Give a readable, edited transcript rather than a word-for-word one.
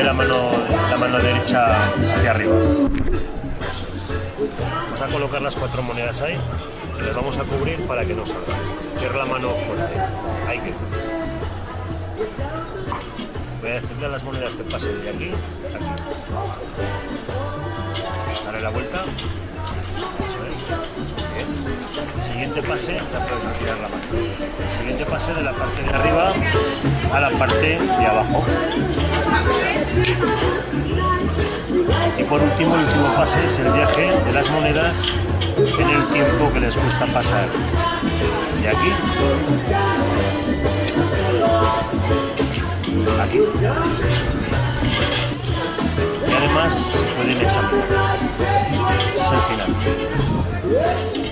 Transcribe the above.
la mano derecha hacia arriba. Vamos a colocar las 4 monedas ahí y las vamos a cubrir para que no salga. Cierra la mano fuerte. Ahí que. Voy a decirle a las monedas que pasen de aquí a aquí. Darle la vuelta. Eso es. Bien. El siguiente pase, la puedes retirar la mano. El siguiente pase de la parte de arriba a la parte de abajo. Y por último, el último pase es el viaje de las monedas en el tiempo que les cuesta pasar de aquí a aquí. Y además se pueden examinar. Es el final.